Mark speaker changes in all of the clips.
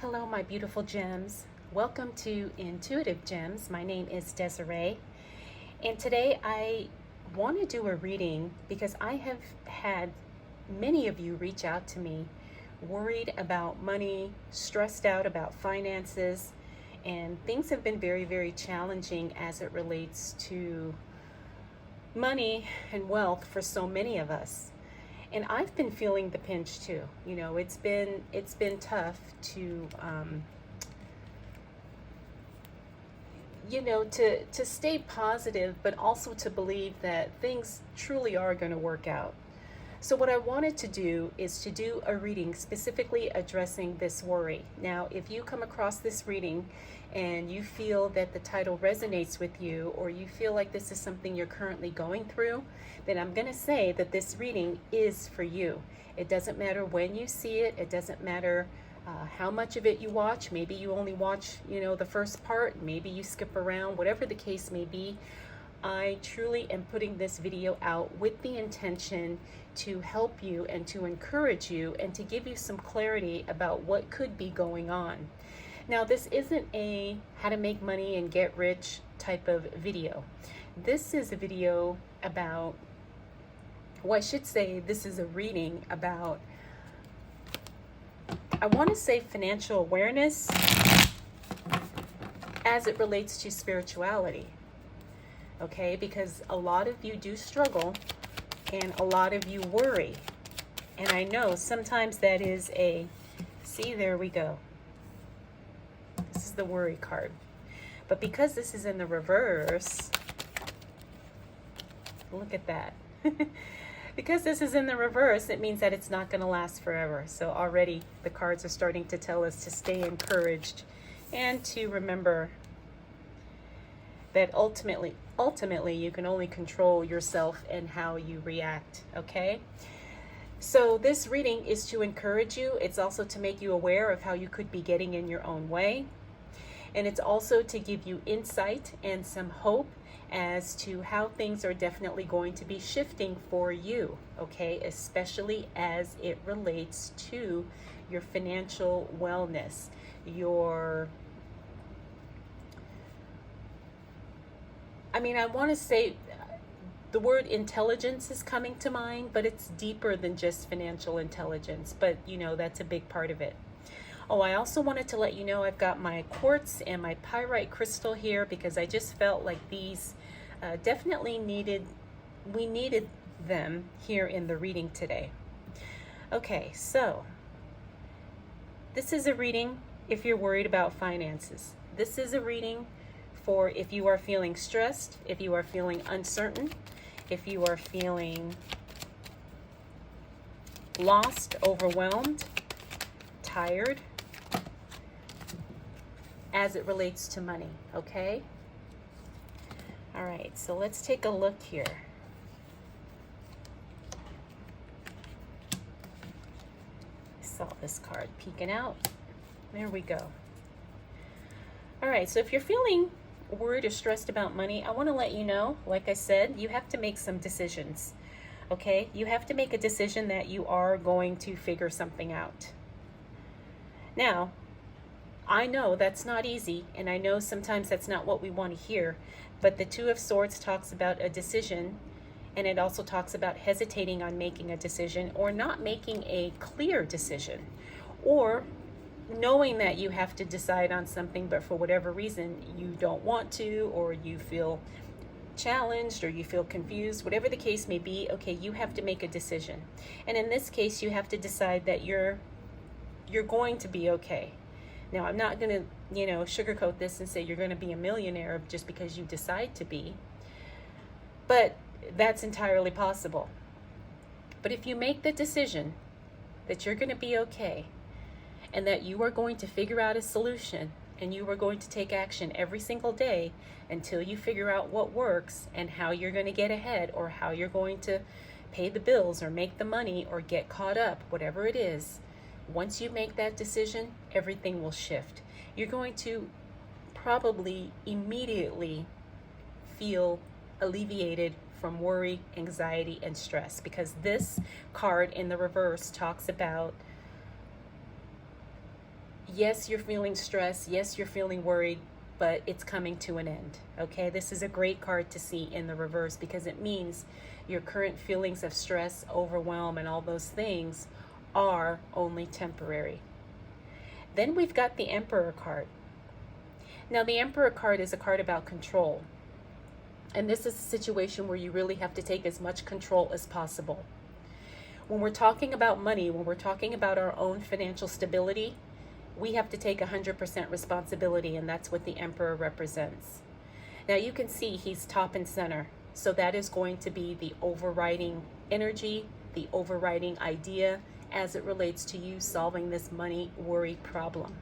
Speaker 1: Hello, my beautiful gems. Welcome to Intuitive Gems. My name is Desiree, and today I want to do a reading because I have had many of you reach out to me worried about money, stressed out about finances, and things have been very, very challenging as it relates to money and wealth for so many of us. And I've been feeling the pinch too. You know, it's been tough to to stay positive, but also to believe that things truly are going to work out. So what I wanted to do is to do a reading specifically addressing this worry. Now, if you come across this reading and you feel that the title resonates with you, or you feel like this is something you're currently going through, then I'm going to say that this reading is for you. It doesn't matter when you see it. It doesn't matter how much of it you watch. Maybe you only watch, the first part. Maybe you skip around. Whatever the case may be, I truly am putting this video out with the intention to help you and to encourage you and to give you some clarity about what could be going on. Now, this isn't a how to make money and get rich type of video. This is a video about, well, I should say this is a reading about, I want to say, financial awareness as it relates to spirituality. Okay, because a lot of you do struggle and a lot of you worry. And I know sometimes that is see, there we go. This is the worry card. But because this is in the reverse, look at that. Because this is in the reverse, it means that it's not going to last forever. So already the cards are starting to tell us to stay encouraged and to remember that ultimately you can only control yourself and how you react, okay? So this reading is to encourage you. It's also to make you aware of how you could be getting in your own way. And it's also to give you insight and some hope as to how things are definitely going to be shifting for you, okay? Especially as it relates to your financial wellness, I want to say the word intelligence is coming to mind, but it's deeper than just financial intelligence. But, that's a big part of it. Oh, I also wanted to let you know I've got my quartz and my pyrite crystal here because I just felt like these definitely needed them here in the reading today. Okay, so this is a reading if you're worried about finances. This is a reading for if you are feeling stressed, if you are feeling uncertain, if you are feeling lost, overwhelmed, tired, as it relates to money, okay? All right, so let's take a look here. I saw this card peeking out. There we go. All right, so if you're feeling worried or stressed about money, I want to let you know, like I said, you have to make some decisions, okay? You have to make a decision that you are going to figure something out. Now, I know that's not easy, and I know sometimes that's not what we want to hear, but the Two of Swords talks about a decision, and it also talks about hesitating on making a decision or not making a clear decision, or knowing that you have to decide on something, but for whatever reason you don't want to, or you feel challenged, or you feel confused, whatever the case may be, okay, you have to make a decision. And in this case, you have to decide that you're going to be okay. Now, I'm not going to, sugarcoat this and say you're going to be a millionaire just because you decide to be, but that's entirely possible. But if you make the decision that you're going to be okay, and that you are going to figure out a solution, and you are going to take action every single day until you figure out what works and how you're going to get ahead, or how you're going to pay the bills or make the money or get caught up, whatever it is, once you make that decision, everything will shift. You're going to probably immediately feel alleviated from worry, anxiety, and stress, because this card in the reverse talks about Yes, you're feeling stressed. Yes, you're feeling worried, but it's coming to an end. Okay, this is a great card to see in the reverse because it means your current feelings of stress, overwhelm, and all those things are only temporary. Then we've got the Emperor card. Now, the Emperor card is a card about control. And this is a situation where you really have to take as much control as possible. When we're talking about money, when we're talking about our own financial stability, we have to take 100% responsibility, and that's what the Emperor represents. Now you can see he's top and center, so that is going to be the overriding energy, the overriding idea as it relates to you solving this money worry problem.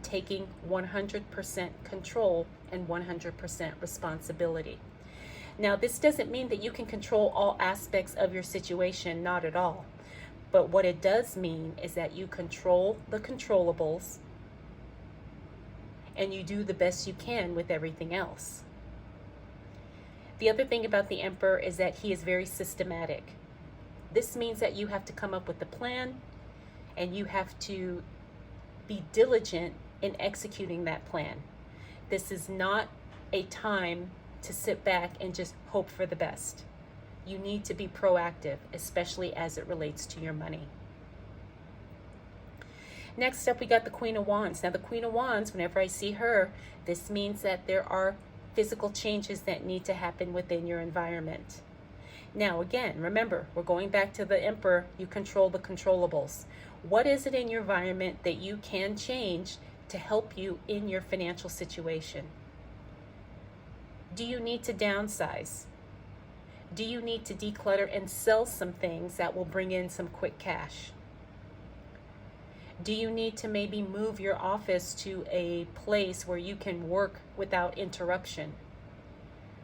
Speaker 1: Taking 100% control and 100% responsibility. Now, this doesn't mean that you can control all aspects of your situation, not at all. But what it does mean is that you control the controllables and you do the best you can with everything else. The other thing about the Emperor is that he is very systematic. This means that you have to come up with a plan and you have to be diligent in executing that plan. This is not a time to sit back and just hope for the best. You need to be proactive, especially as it relates to your money. Next up, we got the Queen of Wands. Now, the Queen of Wands, whenever I see her, this means that there are physical changes that need to happen within your environment. Now, again, remember, we're going back to the Emperor. You control the controllables. What is it in your environment that you can change to help you in your financial situation? Do you need to downsize? Do you need to declutter and sell some things that will bring in some quick cash? Do you need to maybe move your office to a place where you can work without interruption?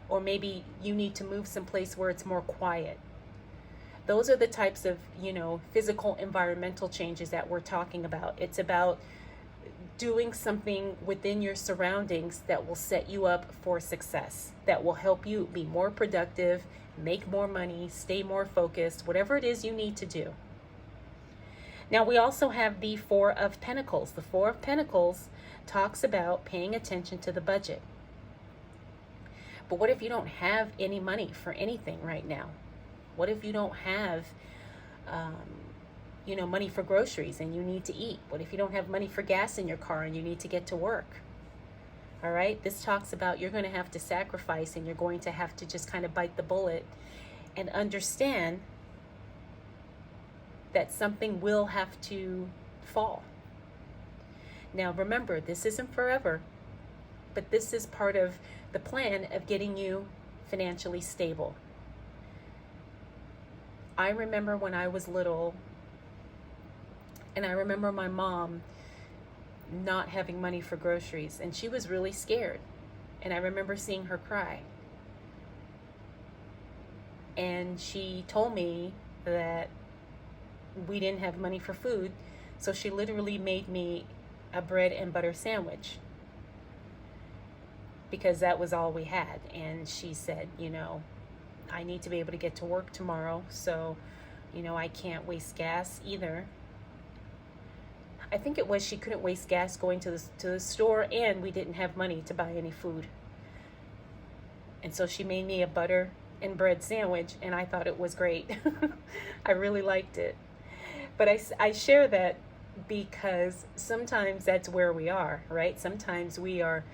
Speaker 1: Or maybe you need to move someplace where it's more quiet. Those are the types of, physical environmental changes that we're talking about. It's about doing something within your surroundings that will set you up for success, that will help you be more productive, make more money, stay more focused, whatever it is you need to do. Now, we also have the Four of Pentacles. The Four of Pentacles talks about paying attention to the budget. But what if you don't have any money for anything right now? What if you don't have money for groceries and you need to eat? What if you don't have money for gas in your car and you need to get to work? All right, this talks about you're going to have to sacrifice and you're going to have to just kind of bite the bullet and understand that something will have to fall. Now, remember, this isn't forever, but this is part of the plan of getting you financially stable. I remember when I was little, and I remember my mom not having money for groceries, and she was really scared. And I remember seeing her cry. And she told me that we didn't have money for food, so she literally made me a bread and butter sandwich because that was all we had. And she said, I need to be able to get to work tomorrow, so, I can't waste gas either. I think it was she couldn't waste gas going to the store, and we didn't have money to buy any food. And so she made me a butter and bread sandwich, and I thought it was great. I really liked it. But I share that because sometimes that's where we are, right? Sometimes we are,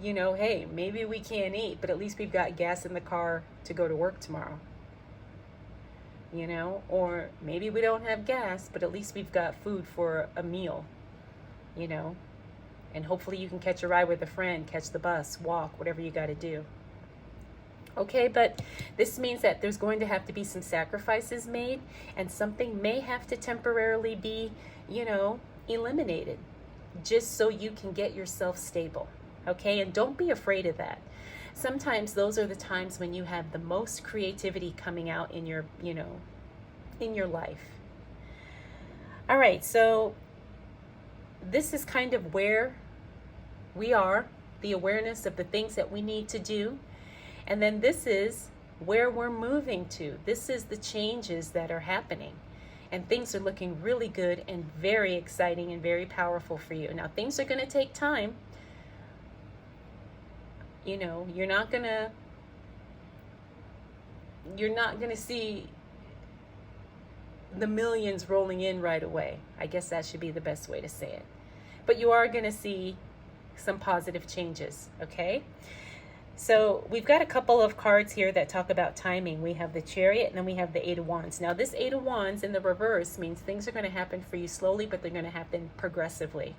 Speaker 1: hey, maybe we can't eat, but at least we've got gas in the car to go to work tomorrow. Or maybe we don't have gas, but at least we've got food for a meal, and hopefully you can catch a ride with a friend, catch the bus, walk, whatever you got to do. Okay, but this means that there's going to have to be some sacrifices made, and something may have to temporarily be, eliminated, just so you can get yourself stable. Okay, and don't be afraid of that. Sometimes those are the times when you have the most creativity coming out in your, in your life. All right, so this is kind of where we are, the awareness of the things that we need to do. And then this is where we're moving to. This is the changes that are happening. And things are looking really good and very exciting and very powerful for you. Now, things are going to take time. You know, you're not going to see the millions rolling in right away. I guess that should be the best way to say it. But you are going to see some positive changes, okay? So we've got a couple of cards here that talk about timing. We have the Chariot and then we have the Eight of Wands. Now this Eight of Wands in the reverse means things are going to happen for you slowly, but they're going to happen progressively.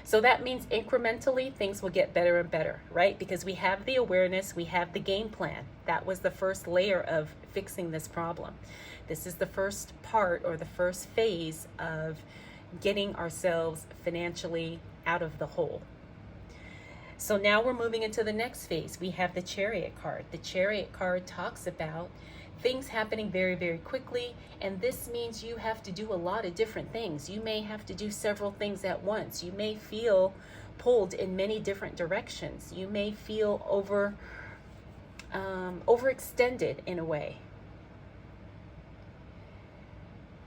Speaker 1: So that means incrementally things will get better and better, right? Because we have the awareness, we have the game plan. That was the first layer of fixing this problem. This is the first part or the first phase of getting ourselves financially out of the hole. So now we're moving into the next phase. We have the Chariot card. The Chariot card talks about things happening very, very quickly, and this means you have to do a lot of different things. You may have to do several things at once. You may feel pulled in many different directions. You may feel overextended in a way.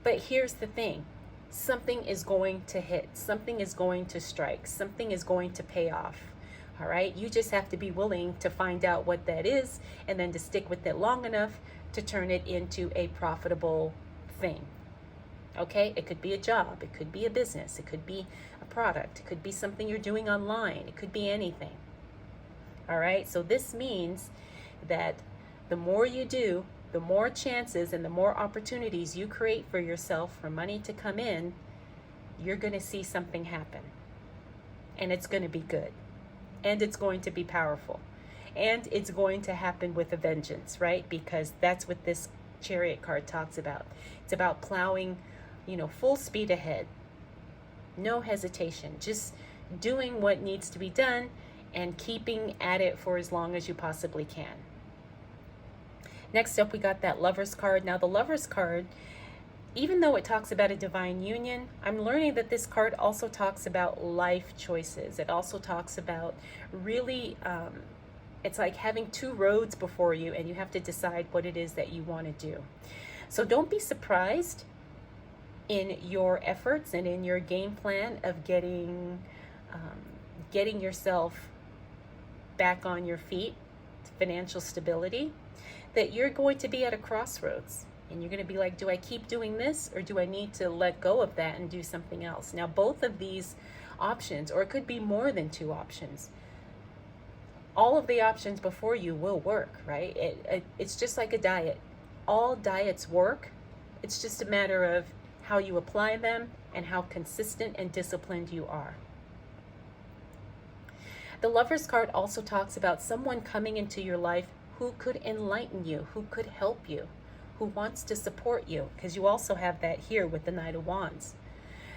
Speaker 1: But here's the thing. Something is going to hit. Something is going to strike. Something is going to pay off. All right, you just have to be willing to find out what that is and then to stick with it long enough to turn it into a profitable thing. Okay, it could be a job, it could be a business, it could be a product, it could be something you're doing online, it could be anything. All right, so this means that the more you do, the more chances and the more opportunities you create for yourself for money to come in, you're going to see something happen. And it's going to be good. And it's going to be powerful. And it's going to happen with a vengeance, right? Because that's what this Chariot card talks about. It's about plowing, full speed ahead. No hesitation. Just doing what needs to be done and keeping at it for as long as you possibly can. Next up, we got that Lover's card. Now, the Lover's card, even though it talks about a divine union, I'm learning that this card also talks about life choices. It also talks about really, it's like having two roads before you and you have to decide what it is that you want to do. So don't be surprised in your efforts and in your game plan of getting yourself back on your feet, financial stability, that you're going to be at a crossroads. And you're going to be like, do I keep doing this or do I need to let go of that and do something else? Now, both of these options, or it could be more than two options, all of the options before you will work, right? It's just like a diet. All diets work. It's just a matter of how you apply them and how consistent and disciplined you are. The Lover's card also talks about someone coming into your life who could enlighten you, who could help you, who wants to support you, because you also have that here with the Knight of Wands.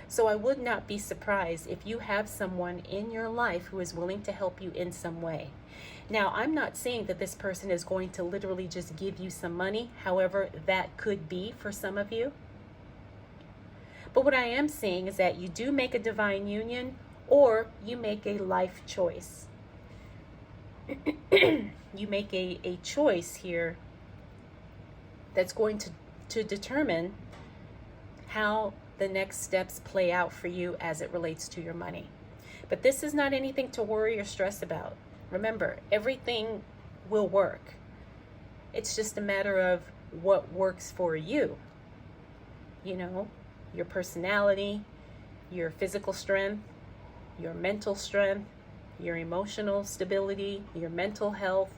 Speaker 1: So I would not be surprised if you have someone in your life who is willing to help you in some way. Now, I'm not saying that this person is going to literally just give you some money. However, that could be for some of you. But what I am saying is that you do make a divine union or you make a life choice. You make a choice here that's going to determine how the next steps play out for you as it relates to your money. But this is not anything to worry or stress about. Remember, everything will work. It's just a matter of what works for you. Your personality, your physical strength, your mental strength, your emotional stability, your mental health.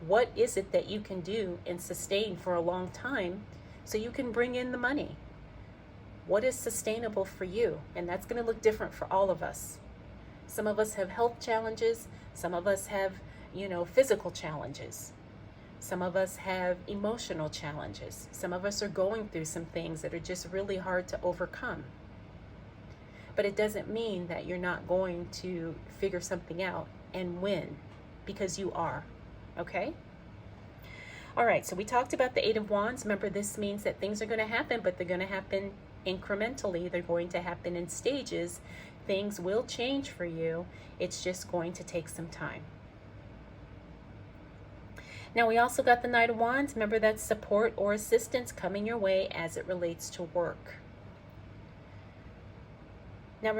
Speaker 1: What is it that you can do and sustain for a long time so you can bring in the money? What is sustainable for you? And that's going to look different for all of us. Some of us have health challenges. Some of us have, physical challenges. Some of us have emotional challenges. Some of us are going through some things that are just really hard to overcome. But it doesn't mean that you're not going to figure something out and win, because you are. Okay? All right, so we talked about the Eight of Wands. Remember, this means that things are going to happen, but they're going to happen incrementally. They're going to happen in stages. Things will change for you. It's just going to take some time. Now we also got the Knight of Wands. Remember, that's support or assistance coming your way as it relates to work. Now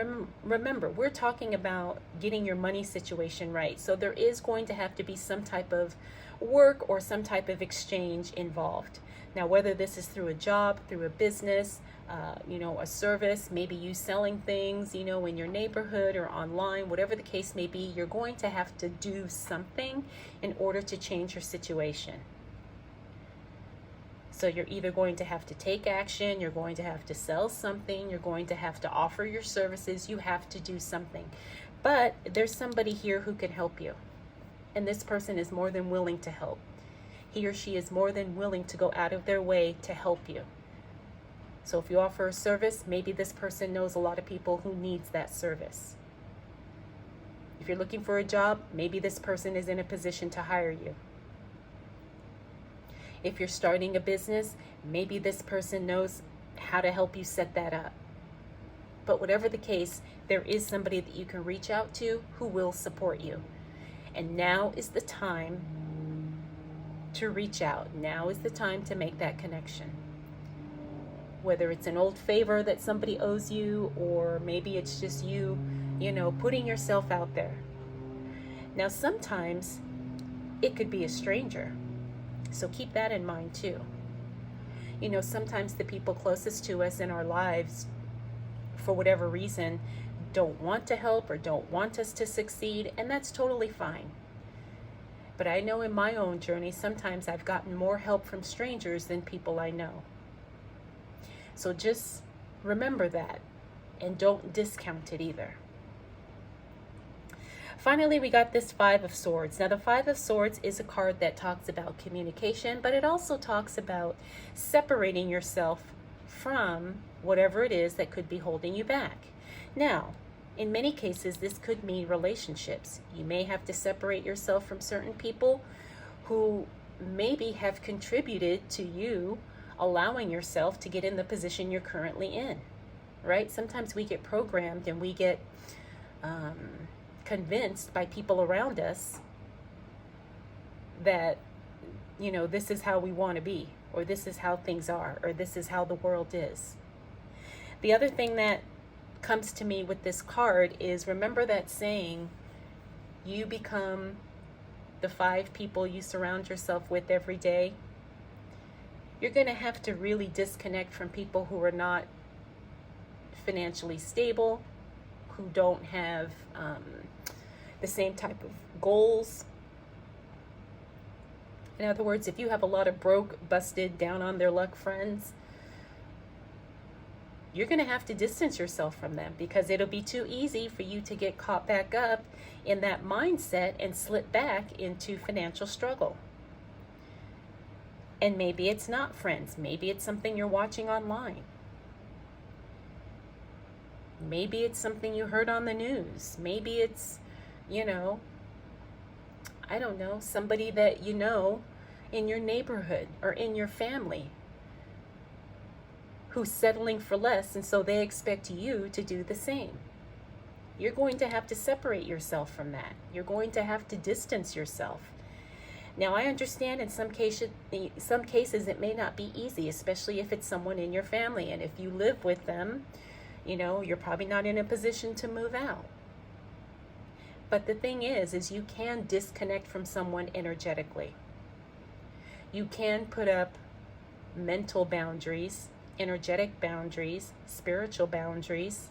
Speaker 1: remember, we're talking about getting your money situation right. So there is going to have to be some type of work or some type of exchange involved. Now, whether this is through a job, through a business, a service, maybe you selling things, in your neighborhood or online, whatever the case may be, you're going to have to do something in order to change your situation. So you're either going to have to take action, you're going to have to sell something, you're going to have to offer your services, you have to do something. But there's somebody here who can help you. And this person is more than willing to help. He or she is more than willing to go out of their way to help you. So if you offer a service, maybe this person knows a lot of people who needs that service. If you're looking for a job, maybe this person is in a position to hire you. If you're starting a business, maybe this person knows how to help you set that up. But whatever the case, there is somebody that you can reach out to who will support you. And now is the time to reach out. Now is the time to make that connection. Whether it's an old favor that somebody owes you, or maybe it's just you, putting yourself out there. Now, sometimes it could be a stranger. So keep that in mind too. Sometimes the people closest to us in our lives, for whatever reason, don't want to help or don't want us to succeed, and that's totally fine. But I know in my own journey, sometimes I've gotten more help from strangers than people I know. So just remember that, and don't discount it either. Finally, we got this Five of Swords. Now, the Five of Swords is a card that talks about communication, but it also talks about separating yourself from whatever it is that could be holding you back. Now, in many cases, this could mean relationships. You may have to separate yourself from certain people who maybe have contributed to you allowing yourself to get in the position you're currently in, right? Sometimes we get programmed and we get convinced by people around us that, this is how we want to be, or this is how things are, or this is how the world is. The other thing that comes to me with this card is, remember that saying, you become the 5 people you surround yourself with every day. You're going to have to really disconnect from people who are not financially stable, who don't have the same type of goals. In other words, if you have a lot of broke, busted, down on their luck friends, you're going to have to distance yourself from them, because it'll be too easy for you to get caught back up in that mindset and slip back into financial struggle. And maybe it's not friends. Maybe it's something you're watching online. Maybe it's something you heard on the news. Maybe it's, I don't know, somebody that in your neighborhood or in your family who's settling for less, and so they expect you to do the same. You're going to have to separate yourself from that. You're going to have to distance yourself. Now, I understand in some cases it may not be easy, especially if it's someone in your family, and if you live with them, you're probably not in a position to move out. But the thing is you can disconnect from someone energetically. You can put up mental boundaries, energetic boundaries, spiritual boundaries,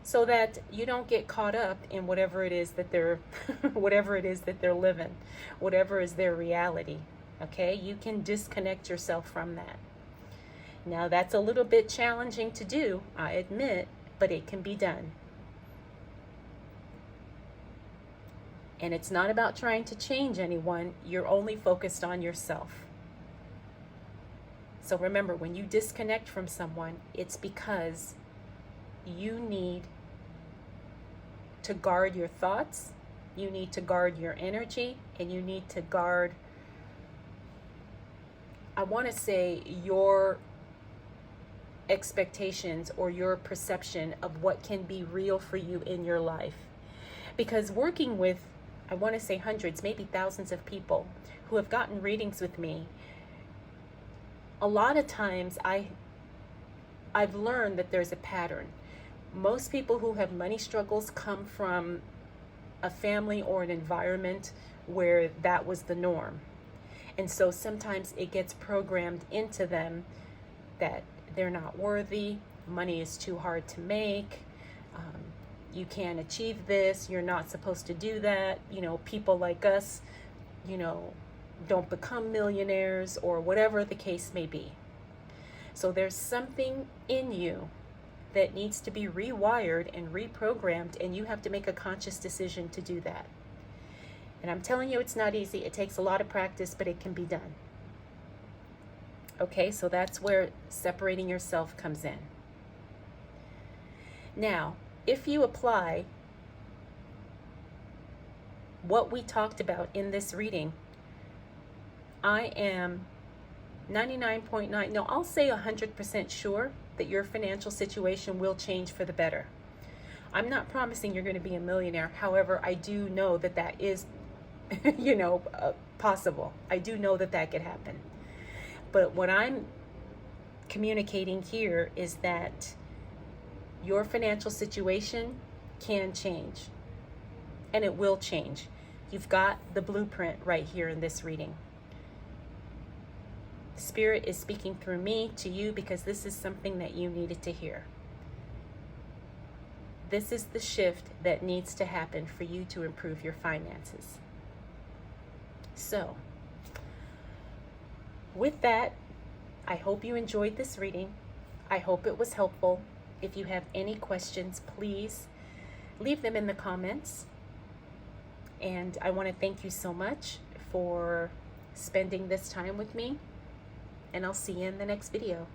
Speaker 1: so that you don't get caught up in whatever it is that they're living, whatever is their reality. Okay? You can disconnect yourself from that. Now, that's a little bit challenging to do, I admit, but it can be done. And it's not about trying to change anyone. You're only focused on yourself. So remember, when you disconnect from someone, it's because you need to guard your thoughts, you need to guard your energy, and you need to guard, I want to say, your expectations or your perception of what can be real for you in your life. Because working with, I want to say hundreds, maybe thousands of people who have gotten readings with me, a lot of times I've learned that there's a pattern. Most people who have money struggles come from a family or an environment where that was the norm. And so sometimes it gets programmed into them that they're not worthy, money is too hard to make, you can't achieve this, you're not supposed to do that, people like us, don't become millionaires, or whatever the case may be. So there's something in you that needs to be rewired and reprogrammed, and you have to make a conscious decision to do that. And I'm telling you, it's not easy. It takes a lot of practice, but it can be done. Okay, so that's where separating yourself comes in. Now, if you apply what we talked about in this reading, I am 99.9, no, I'll say 100% sure that your financial situation will change for the better. I'm not promising you're going to be a millionaire. However, I do know that that is, possible. I do know that that could happen. But what I'm communicating here is that your financial situation can change, and it will change. You've got the blueprint right here in this reading. Spirit is speaking through me to you because this is something that you needed to hear. This is the shift that needs to happen for you to improve your finances. So, with that, I hope you enjoyed this reading. I hope it was helpful. If you have any questions, please leave them in the comments. And I want to thank you so much for spending this time with me. And I'll see you in the next video.